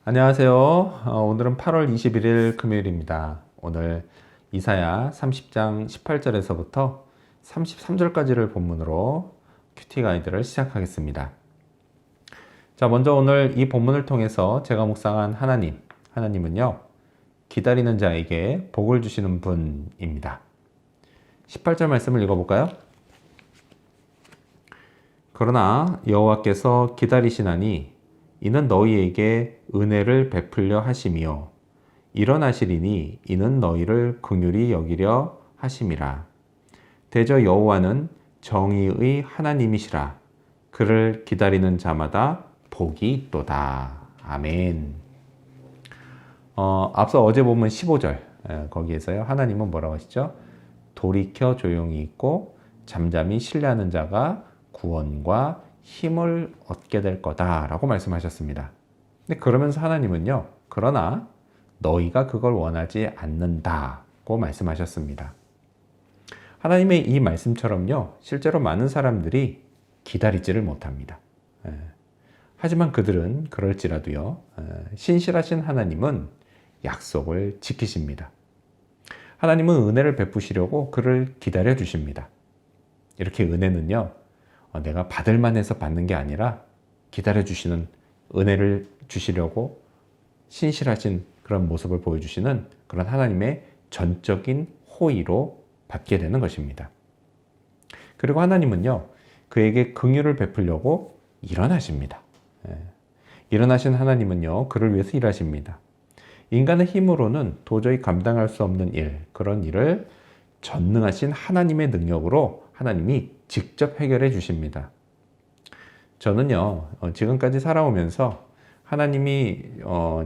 안녕하세요. 오늘은 8월 21일 금요일입니다. 오늘 이사야 30장 18절에서부터 33절까지를 본문으로 큐티 가이드를 시작하겠습니다. 자, 먼저 오늘 이 본문을 통해서 제가 묵상한 하나님은요, 기다리는 자에게 복을 주시는 분입니다. 18절 말씀을 읽어볼까요? 그러나 여호와께서 기다리시나니 이는 너희에게 은혜를 베풀려 하심이요 일어나시리니 이는 너희를 긍휼히 여기려 하심이라. 대저 여호와는 정의의 하나님이시라. 그를 기다리는 자마다 복이 있도다. 아멘. 앞서 어제 본문 15절 거기에서요, 하나님은 뭐라고 하시죠? 돌이켜 조용히 있고 잠잠히 신뢰하는 자가 구원과 힘을 얻게 될 거다라고 말씀하셨습니다. 근데 그러면서 하나님은요, 그러나 너희가 그걸 원하지 않는다고 말씀하셨습니다. 하나님의 이 말씀처럼요, 실제로 많은 사람들이 기다리지를 못합니다. 하지만 그들은 그럴지라도요, 신실하신 하나님은 약속을 지키십니다. 하나님은 은혜를 베푸시려고 그를 기다려 주십니다. 이렇게 은혜는요, 내가 받을 만해서 받는 게 아니라 기다려주시는, 은혜를 주시려고 신실하신 그런 모습을 보여주시는 그런 하나님의 전적인 호의로 받게 되는 것입니다. 그리고 하나님은요, 그에게 긍휼을 베풀려고 일어나십니다. 일어나신 하나님은요, 그를 위해서 일하십니다. 인간의 힘으로는 도저히 감당할 수 없는 일, 그런 일을 전능하신 하나님의 능력으로 하나님이 직접 해결해 주십니다. 저는요, 지금까지 살아오면서 하나님이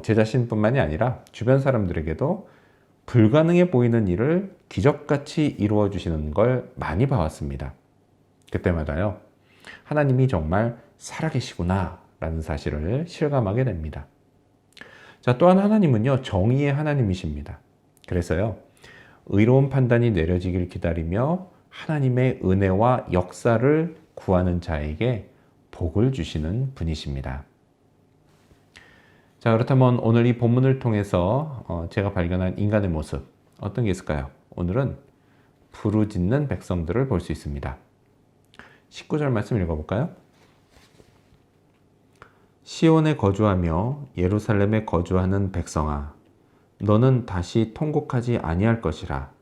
제 자신뿐만이 아니라 주변 사람들에게도 불가능해 보이는 일을 기적같이 이루어 주시는 걸 많이 봐왔습니다. 그때마다요, 하나님이 정말 살아계시구나 라는 사실을 실감하게 됩니다. 자, 또한 하나님은요, 정의의 하나님이십니다. 그래서요, 의로운 판단이 내려지길 기다리며 하나님의 은혜와 역사를 구하는 자에게 복을 주시는 분이십니다. 자, 그렇다면 오늘 이 본문을 통해서 제가 발견한 인간의 모습, 어떤 게 있을까요? 오늘은 부르짖는 백성들을 볼 수 있습니다. 19절 말씀 읽어볼까요? 시온에 거주하며 예루살렘에 거주하는 백성아, 너는 다시 통곡하지 아니할 것이라.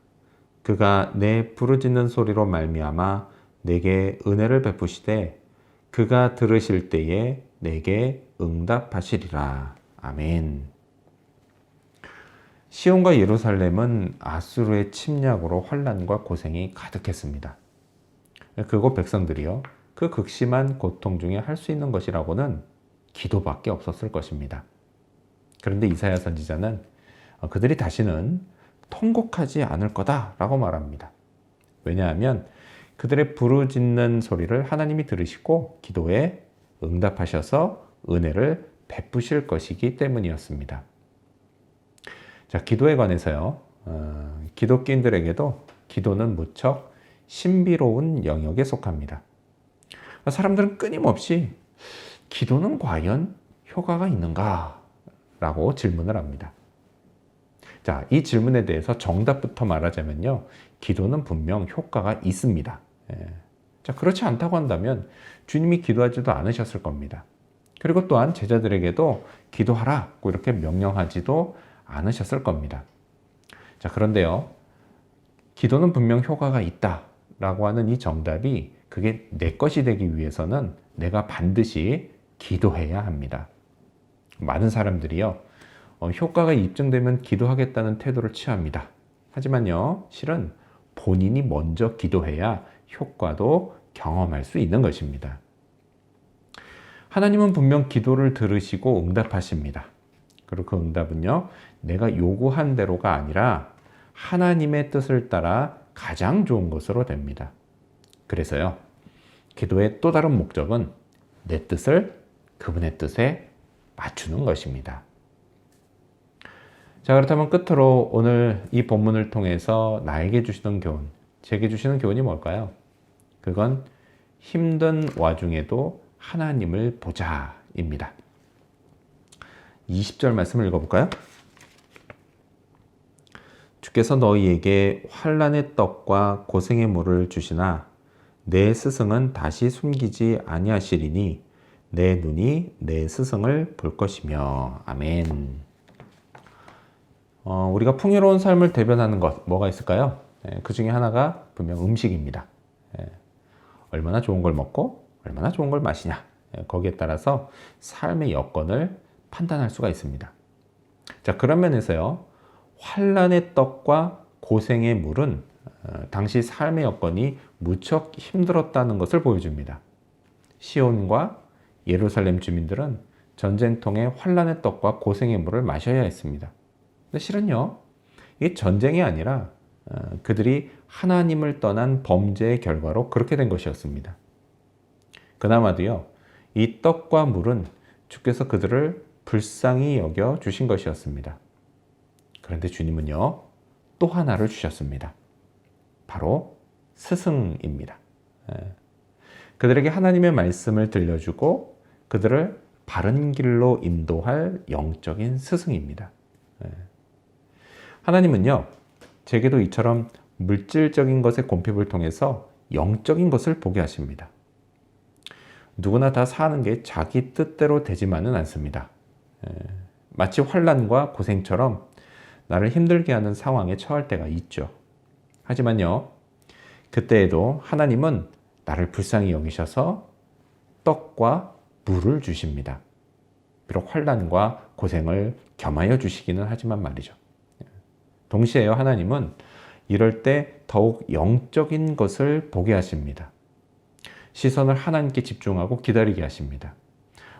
그가 내 부르짖는 소리로 말미암아 내게 은혜를 베푸시되 그가 들으실 때에 내게 응답하시리라. 아멘. 시온과 예루살렘은 아수르의 침략으로 환난과 고생이 가득했습니다. 그곳 백성들이요, 그 극심한 고통 중에 할 수 있는 것이라고는 기도밖에 없었을 것입니다. 그런데 이사야 선지자는 그들이 다시는 통곡하지 않을 거다라고 말합니다. 왜냐하면 그들의 부르짖는 소리를 하나님이 들으시고 기도에 응답하셔서 은혜를 베푸실 것이기 때문이었습니다. 자, 기도에 관해서요, 기독교인들에게도 기도는 무척 신비로운 영역에 속합니다. 사람들은 끊임없이 기도는 과연 효과가 있는가? 라고 질문을 합니다. 자, 이 질문에 대해서 정답부터 말하자면요, 기도는 분명 효과가 있습니다. 자, 그렇지 않다고 한다면 주님이 기도하지도 않으셨을 겁니다. 그리고 또한 제자들에게도 기도하라고 이렇게 명령하지도 않으셨을 겁니다. 자, 그런데요, 기도는 분명 효과가 있다라고 하는 이 정답이 그게 내 것이 되기 위해서는 내가 반드시 기도해야 합니다. 많은 사람들이요, 효과가 입증되면 기도하겠다는 태도를 취합니다. 하지만요, 실은 본인이 먼저 기도해야 효과도 경험할 수 있는 것입니다. 하나님은 분명 기도를 들으시고 응답하십니다. 그리고 그 응답은요, 내가 요구한 대로가 아니라 하나님의 뜻을 따라 가장 좋은 것으로 됩니다. 그래서요, 기도의 또 다른 목적은 내 뜻을 그분의 뜻에 맞추는 것입니다. 자, 그렇다면 끝으로 오늘 이 본문을 통해서 나에게 주시는 교훈, 제게 주시는 교훈이 뭘까요? 그건 힘든 와중에도 하나님을 보자입니다. 20절 말씀을 읽어볼까요? 주께서 너희에게 환난의 떡과 고생의 물을 주시나 내 스승은 다시 숨기지 아니하시리니 내 눈이 내 스승을 볼 것이며. 아멘. 우리가 풍요로운 삶을 대변하는 것 뭐가 있을까요? 그 중에 하나가 분명 음식입니다. 얼마나 좋은 걸 먹고 얼마나 좋은 걸 마시냐, 거기에 따라서 삶의 여건을 판단할 수가 있습니다. 자, 그런 면에서요, 환난의 떡과 고생의 물은 당시 삶의 여건이 무척 힘들었다는 것을 보여줍니다. 시온과 예루살렘 주민들은 전쟁통에 환난의 떡과 고생의 물을 마셔야 했습니다. 근데 실은요, 이게 전쟁이 아니라 그들이 하나님을 떠난 범죄의 결과로 그렇게 된 것이었습니다. 그나마도요, 이 떡과 물은 주께서 그들을 불쌍히 여겨 주신 것이었습니다. 그런데 주님은요, 또 하나를 주셨습니다. 바로 스승입니다. 그들에게 하나님의 말씀을 들려주고 그들을 바른 길로 인도할 영적인 스승입니다. 하나님은요, 제게도 이처럼 물질적인 것의 공핍을 통해서 영적인 것을 보게 하십니다. 누구나 다 사는 게 자기 뜻대로 되지만은 않습니다. 마치 환난과 고생처럼 나를 힘들게 하는 상황에 처할 때가 있죠. 하지만요, 그때에도 하나님은 나를 불쌍히 여기셔서 떡과 물을 주십니다. 비록 환난과 고생을 겸하여 주시기는 하지만 말이죠. 동시에요, 하나님은 이럴 때 더욱 영적인 것을 보게 하십니다. 시선을 하나님께 집중하고 기다리게 하십니다.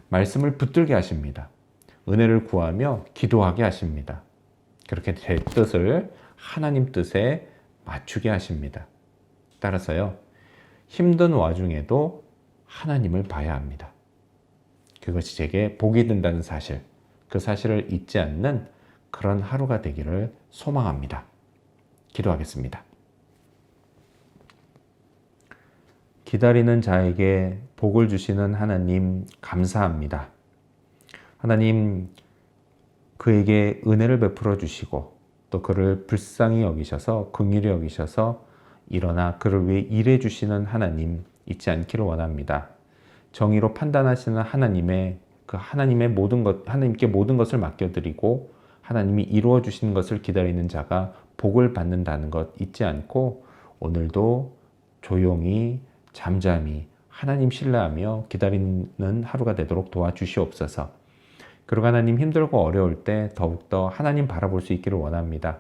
말씀을 붙들게 하십니다. 은혜를 구하며 기도하게 하십니다. 그렇게 제 뜻을 하나님 뜻에 맞추게 하십니다. 따라서요, 힘든 와중에도 하나님을 봐야 합니다. 그것이 제게 복이 된다는 사실, 그 사실을 잊지 않는 그런 하루가 되기를 소망합니다. 기도하겠습니다. 기다리는 자에게 복을 주시는 하나님, 감사합니다. 하나님, 그에게 은혜를 베풀어 주시고 또 그를 불쌍히 여기셔서 긍휼히 여기셔서 일어나 그를 위해 일해 주시는 하나님 잊지 않기를 원합니다. 정의로 판단하시는 하나님의 모든 것, 하나님께 모든 것을 맡겨드리고 하나님이 이루어 주시는 것을 기다리는 자가 복을 받는다는 것 잊지 않고 오늘도 조용히 잠잠히 하나님 신뢰하며 기다리는 하루가 되도록 도와주시옵소서. 그리고 하나님, 힘들고 어려울 때 더욱더 하나님 바라볼 수 있기를 원합니다.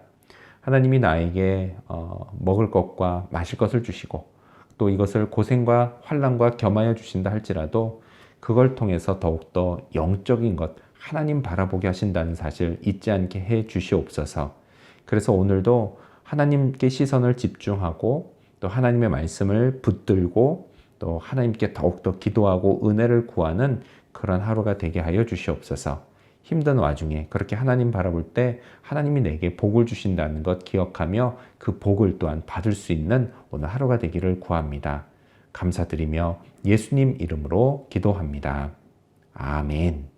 하나님이 나에게 먹을 것과 마실 것을 주시고 또 이것을 고생과 환난과 겸하여 주신다 할지라도 그걸 통해서 더욱더 영적인 것, 하나님 바라보게 하신다는 사실 잊지 않게 해 주시옵소서. 그래서 오늘도 하나님께 시선을 집중하고 또 하나님의 말씀을 붙들고 또 하나님께 더욱더 기도하고 은혜를 구하는 그런 하루가 되게 하여 주시옵소서. 힘든 와중에 그렇게 하나님 바라볼 때 하나님이 내게 복을 주신다는 것 기억하며 그 복을 또한 받을 수 있는 오늘 하루가 되기를 구합니다. 감사드리며 예수님 이름으로 기도합니다. 아멘.